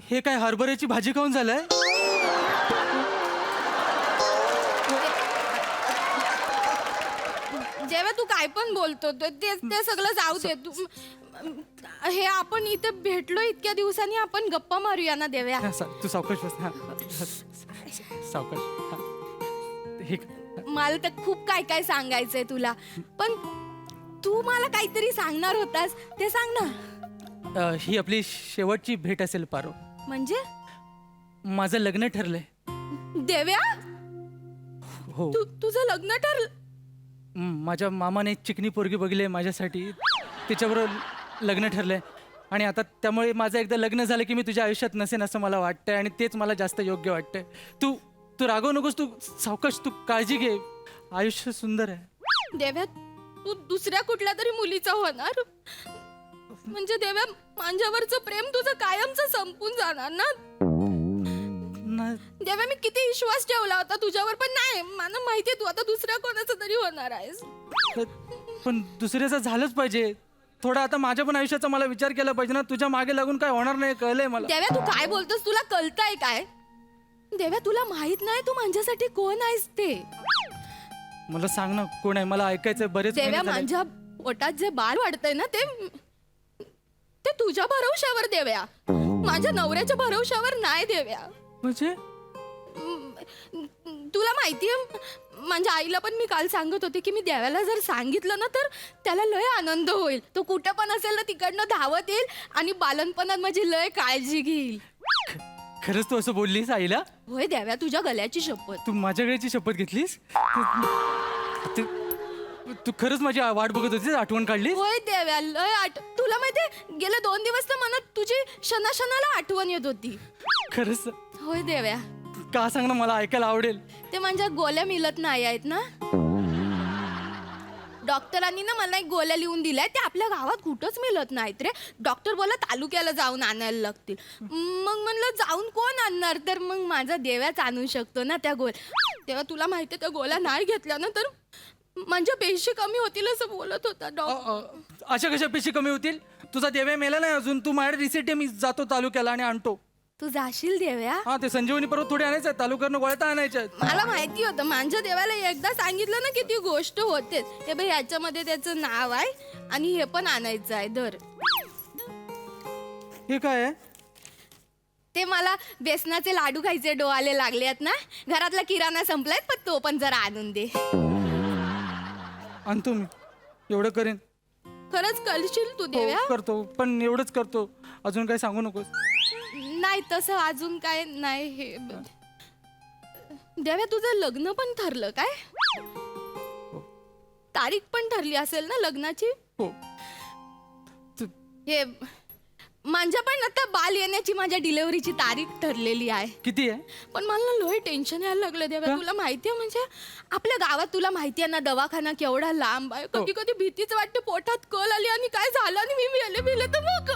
हे काय हरभऱ्याची भाजी खाऊन झालंय. जेव्हा तू काय पण बोलतो ते सगळं जाऊ दे. तू हे आपण इथे भेटलो इतक्या दिवसांनी, आपण गप्पा मारूया ना देव्या. तू सावकाश बस. सावकाश. मला तर खूप काय काय सांगायचंय तुला, पण तू मला काहीतरी सांगणार होतास ते सांग ना. ही आपली शेवटची भेट असेल पारो. म्हणजे माझं लग्न ठरलंय. देव्या, हो. तुझं लग्न ठरलं. माझ्या मामाने एक चिकनी पोरगी बघितली माझ्यासाठी, तिच्याबरोबर लग्न ठरलंय. आणि आता त्यामुळे माझं एकदा लग्न झालं की मी तुझ्या आयुष्यात नसेन असं मला वाटतंय. आणि तेच मला जास्त योग्य वाटतंय. तू रागवू नकोस. तू सावकाश, तू काळजी घे. आयुष्य सुंदर आहे. देव्या, तू दुसऱ्या कुठल्या तरी मुलीचा होणार. म्हणजे देव्या माझ्यावरचं प्रेम तुझं कायमचं संपून जाणार ना. देव्या मी किती विश्वास ठेवला होता तुझ्यावर, पण नाही, मला माहितीये तू आता दुसऱ्या कोणाचं तरी होणार आहेस. पण दुसऱ्याचं झालंच पाहिजे. थोडा आता माझ्या पण आयुष्याचा मला विचार केला पाहिजे ना. तुझ्या मागे लागून काय होणार नाही, कळलंय मला. देव्या तू काय बोलतोस, तुला कळतंय काय? देव्या तुला माहित नाही तू माझ्यासाठी कोण आहेस ते. मला सांग ना कोण आहे, मला ऐकायचंय. बरेच देव्या महिने झाले. माझ्या पोटात जे बाळ वाढतंय ना ते तुझ्या भरवशावर देव्या, माझ्या नवऱ्याच्या भरवशावर नाही देव्या. म्हणजे तुला माहितीये माझ्या आईला पण मी काल सांगत होते की मी देव्याला जर सांगितलं ना तर त्याला लय आनंद होईल. तो कुठं पण असेल ना तिकडनं धावत येईल आणि बालनपणात माझी लय काळजी घेईल. खरंच तू असं बोललीस आईला? होय देव्या, तुझ्या गल्याची शपथ. तू माझ्या गळ्याची शपथ घेतलीस? तू खरंच माझी वाट बघत होतीस, आठवण काढली? होय देव्या, लय तुला माहितीये गेले 2 दिवस तर मनात तुझी क्षणाक्षणाला आठवण येत होती. खरंच? होय देव्या. का सांग ना, मला ऐकायला आवडेल. ते माझ्या गोळ्या मिळत नाही आहेत ना. डॉक्टरांनी ना मला एक गोळ्या लिहून दिल्या, ते आपल्या गावात कुठंच मिळत नाहीत रे. डॉक्टर बोला तालुक्याला जाऊन आणायला लागतील. मग म्हणलं जाऊन कोण आणणार, तर मग माझा देव्याच आणू शकतो ना त्या गोळ्या. तेव्हा तुला माहितीये त्या गोळ्या नाही घेतल्या ना तर माझ्या पेशी कमी होतील असं बोलत होता डॉक्टर. अशा कशा पेशी कमी होतील? तुझा देव्या मेला नाही अजून. तू माझ्या रिसिट आहे, मी जातो तालुक्याला आणि आणतो. तू जाशील देव्या? हा, ते संजीवनी परत थोडे आणायचं आहे, तालुक्यानं गोळ्या तर आणायच्या आहेत. मला माहिती होतं, माझ्या देवाला एकदा सांगितलं ना की ती गोष्ट होतेच. हे बाई ह्याच्यामध्ये त्याचं नाव आहे आणि हे पण आणायचं आहे. धर. हे काय आहे? ते मला बेसनाचे लाडू खायचे डोळे लागले आहेत ना, घरातला किराणा संपलाय, पण तो पण जरा आणून दे. आणतो मी, एवढं करेन. खरंच करशील तू देव्या? हो, करतो, पण एवढंच करतो. अजून काही सांगू नकोस. नाही तसं अजून काय नाही. हे देव्या तुझं लग्न पण ठरलं काय? तारीख पण ठरली असेल ना लग्नाची? हो. हे माझ्या पण आता बाल येण्याची माझ्या डिलिव्हरीची तारीख ठरलेली आहे. किती आहे? पण मला लोही टेन्शन यायला लागलं देव्या. तुला माहितीये म्हणजे आपल्या गावात तुला माहितीये ना दवाखाना केवढा लांब आहे. कधी कधी भीतीच वाटते, पोटात कल आली आणि काय झालं आणि मी मेले तर मग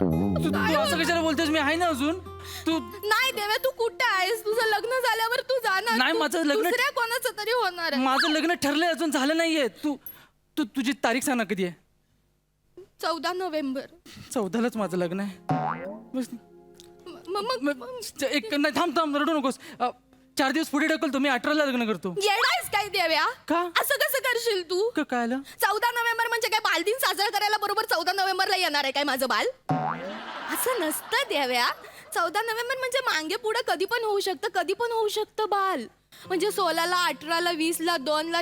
तू असं कशाला बोलतेस? मी आहे ना अजून. तू नाही देव्या, तू कुठे आहेस? तुझं लग्न झाल्यावर तू जाणार. नाही, माझं लग्न दुसऱ्या कोणाचं तरी होणार आहे. माझं लग्न ठरलंय, अजून झालं नाहीये. तुझी तारीख सांग ना, कधी आहे? 14 नोव्हेंबर. 14लाच माझं लग्न आहे. एक नाही, थांब रडू नकोस. 4 दिवस पुढे ढकलतो. मी 18ला लग्न करतो. येडायस काय देव्या? का? असं कसं करशील तू? काय आलं? 14 नोव्हेंबर म्हणजे काय बालदिन साजरा करायला बरोबर 14 नोव्हेंबरला येणार आहे काय माझं बाल? असं नसतं देव्या. 14 नोव्हेंबर म्हणजे मागे पुढे कधी पण होऊ शकतं बाल. म्हणजे 16ला, 18ला, 20ला, 2ला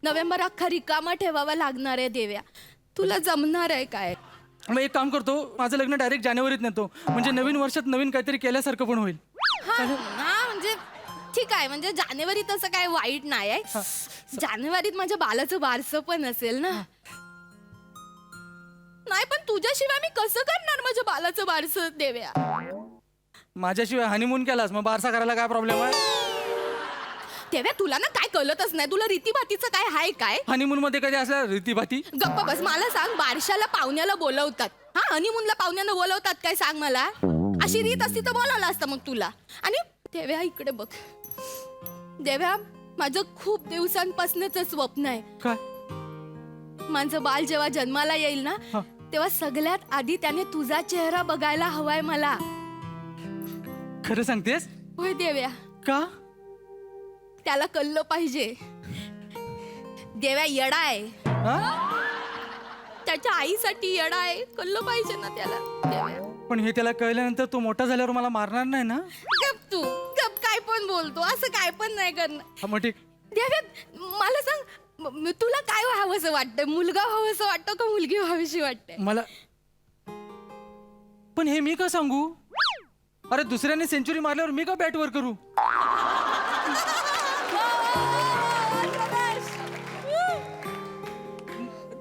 नोव्हेंबर अख्खा रिकामा ठेवावा लागणार आहे देव्या. तुला जमणार आहे काय? मग एक काम करतो, माझं लग्न डायरेक्ट जानेवारीत नेतो. म्हणजे नवीन वर्षात नवीन काहीतरी केल्यासारखं पण होईल. हा म्हणजे ठीक आहे. म्हणजे जानेवारी तसं काय वाईट नाही आहे. जानेवारीत माझ्या बालाचं बारसं पण असेल ना. नाही पण तुझ्याशिवाय मी कसं करणार माझ्या बालाचं बारसं देव्या? माझ्याशिवाय हनीमून केलास, मग बारसा करायला काय प्रॉब्लेम आहे? देव्या तुला ना काय कळतच नाही. तुला रीतीभातीचं काय हाय काय? हनीमून मध्ये कधी असल्या रीतीभाती? गप्पा बस. मला सांग, बारशाला पाहुण्याला बोलवतात, हा हनीमूनला पाहुण्याला बोलवतात काय? सांग मला. अशी रीत असती तर बोलावलं असतं मग तुला. आणि देव्या इकडे बघ. देव्या माझं खूप दिवसांपासूनच स्वप्न आहे. काय? माझं बाल जेव्हा जन्माला येईल ना तेव्हा सगळ्यात आधी त्याने तुझा चेहरा बघायला हवाय मला. खरं सांगतेस? होय देव्या. का? त्याला कळलं पाहिजे. देव्या येडा आहे. त्याच्या आईसाठी येडा आहे. कळलं पाहिजे ना त्याला देव्या. पण हे त्याला कळल्यानंतर तो मोठा झाल्यावर मला मारणार नाही ना? गप तू गप. काय पण बोलतो, असं काय पण नाही करणार. मग ठीक. देव्या मला सांग, तुला काय व्हावंसं वाटतं? मुलगा व्हावंसं वाटतं का मुलगी व्हावीशी वाटते? मला पण हे मी का सांगू? अरे दुसऱ्याने सेंचुरी मारल्यावर मी का बॅटवर करू?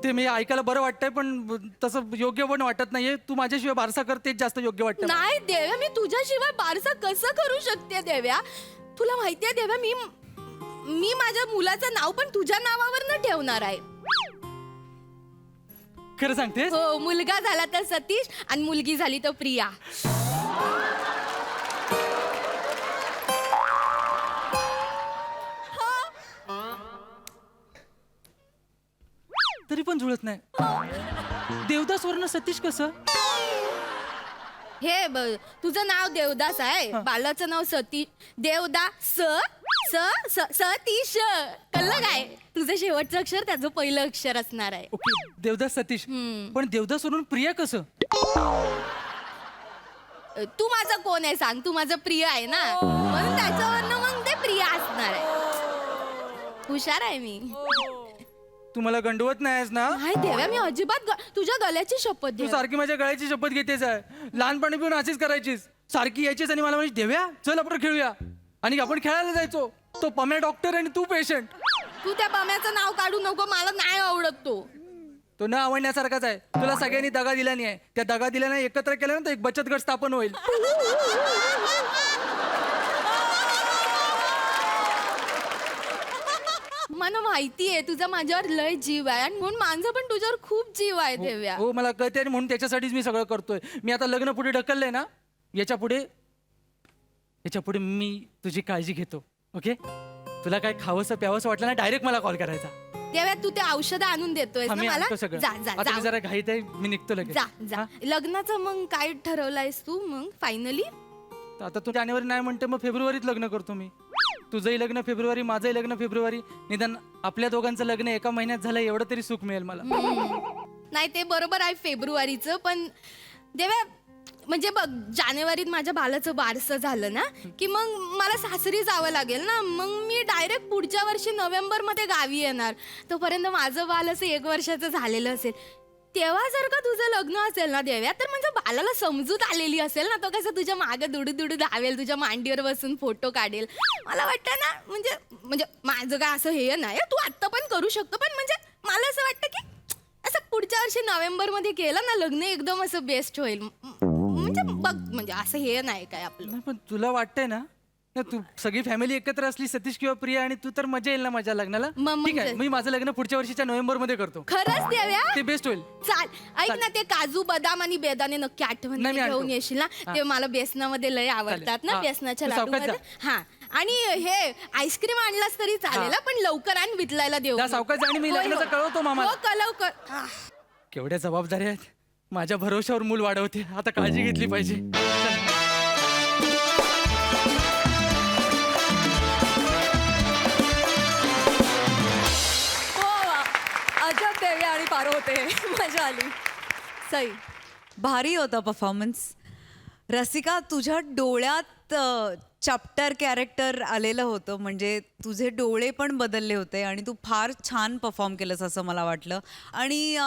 ते मी ऐकायला बरं वाटतंय, पण तसं योग्य पण वाटत नाहीये. तू माझ्याशिवाय बारसा कर, तेच जास्त योग्य वाटतं. नाही देव्या, मी तुझ्याशिवाय बारसा कसं करू शकते देव्या? तुला माहितीये देव्या, मी माझ्या मुलाचं नाव पण तुझ्या नावावर न ठेवणार आहे. खरं सांगतेस? हो, मुलगा झाला तर सतीश आणि मुलगी झाली तर प्रिया. तरी पण जुळत नाही. देवदास वरनं सतीश कसं? हे तुझं नाव देवदास आहे, बालाचं नाव सतीश. देवदास सतीश, कळलं काय? तुझं शेवटचं अक्षर त्याचं पहिलं अक्षर असणार आहे. ओके, देवदास सतीश. पण देवदास वरून प्रिया कसं? तू माझं कोण आहे सांग? तू माझं प्रिय आहे ना, म्हणून त्याच्यावरनं मग ते प्रिया असणार आहे. हुशार आहे मी. तू मला गंडवत नाहीस ना? नाही देव्या, मी अजिबात तुझ्या गळ्याची शपथ तू देव. सारखी माझ्या गळ्याची शपथ घेतेस आहे. लहानपणी पण अशीच करायचीस. सारखी यायचीस आणि मला म्हणायची देव्या चल आपण खेळूया. आणि आपण खेळायला जायचो. तो पम्या डॉक्टर आणि तू पेशंट. तू त्या पाम्याचं नाव काढू नको, मला नाही आवडत तो. तो न आवडण्यासारखाच आहे. तुला सगळ्यांनी दगा दिला नाही आहे. त्या दगा दिल्याने एकत्र केलं ना तर एक बचत गट स्थापन होईल. मला माहिती आहे तुझा माझ्यावर लय जीव आहे आणि म्हणून माझा पण तुझ्यावर खूप जीव आहे देव्या. हो मला कळते आणि म्हणून त्याच्यासाठीच मी सगळं करतोय. मी आता लग्न पुढे ढकललंय ना, याच्या पुढे मी तुझी काळजी घेतो. ओके, तुला काय खावंसं प्यावंसं वाटलं ना डायरेक्ट मला कॉल करायचा. देव्या तू ते औषधं आणून देतोय हा, ना मी मला. आणतो सगळं. जा जा आता मी जा जरा घाईत आहे, मी निघतो लगेच. जा जा. लग्नाचं मग काय ठरवलंयस तू मग फायनली? आता तू जानेवारी नाही म्हणते मग फेब्रुवारीत लग्न करतो मी. तुझंही लग्न फेब्रुवारी, माझंही लग्न फेब्रुवारी. निदान आपल्या दोघांचं लग्न एका महिन्यात झालं एवढं तरी सुख मिळेल मला. नाही ते बरोबर आहे फेब्रुवारीचं, पण देव्या म्हणजे बघ जानेवारीत माझ्या बालाचं बारसं झालं ना की मग मला सासरी जावं लागेल ना. मग मी डायरेक्ट पुढच्या वर्षी नोव्हेंबरमध्ये गावी येणार. तोपर्यंत माझं बाल असं 1 वर्षाचं झालेलं असेल. तेव्हा जर का तुझं लग्न असेल ना देव्या, तर म्हणजे बालाला समजूत आलेली असेल ना, तो कसं तुझ्या मागं दुडू दुडू धावेल, तुझ्या मांडीवर बसून फोटो काढेल. मला वाटतं ना म्हणजे माझं काय असं हे नाही, तू आत्ता पण करू शकतो, पण म्हणजे मला असं वाटतं की असं पुढच्या वर्षी नोव्हेंबरमध्ये केलं ना लग्न, एकदम असं बेस्ट होईल. म्हणजे बघ म्हणजे असं हे नाही काय आपलं. नाही, पण तुला वाटतंय ना तू सगळी फॅमिली एकत्र असली, सतीश किंवा प्रिया, आणि तू तर मजा येईल ना माझ्या लग्नाला. ठीक आहे, मी माझं लग्न पुढच्या वर्षीच्या नोव्हेंबर मध्ये करतो. खरंच देव्या? ते बेस्ट होईल. चाल ऐक ना, ते काजू बदाम आणि बेदाणे नक्की आठवण नाही, मी आणतो. घेऊन येशील ना. ते मला बेसनामध्ये लय आवडतात ना, हा. बेसनाच्या तू सावकाश लाडूमध्ये. हा, आणि हे आईस्क्रीम आणलास तरी चालेल हा, पण लवकर आणि वितलायला देऊ. जा सावकाश जा आणि मी होय, लग्नाचं होय. कळवतो मामाला. हो, कळव. केवढ्या जबाबदाऱ्या आहेत. माझ्या भरोश्यावर मूल वाढवते, आता काळजी घेतली पाहिजे. अजब देव्या आणि पारो होते. मजा आली. सई भारी होता परफॉर्मन्स. रसिका, तुझ्या डोळ्यात चॅप्टर कॅरेक्टर आलेलं होतं. म्हणजे तुझे डोळे पण बदलले होते आणि तू फार छान परफॉर्म केलंस असं मला वाटलं. आणि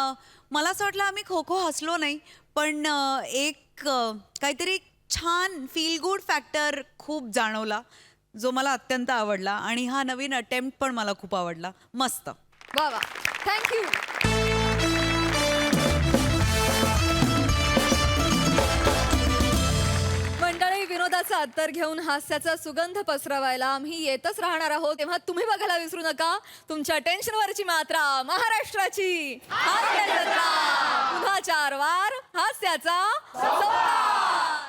मला असं वाटलं आम्ही खो खो हसलो नाही, पण एक काहीतरी छान फील गुड फॅक्टर खूप जाणवला, जो मला अत्यंत आवडला. आणि हा नवीन अटेम्प्ट पण मला खूप आवडला. मस्त. वा वा, थँक्यू. मंडळी, विनोदाचा अत्तर घेऊन हास्याचा सुगंध पसरवायला आम्ही येतच राहणार आहोत. तेव्हा तुम्ही बघायला विसरू नका तुमच्या टेन्शनवरची मात्रा महाराष्ट्राची हास्य जत्रा. पुन्हा 4 वार हास्याचा सप्ताह.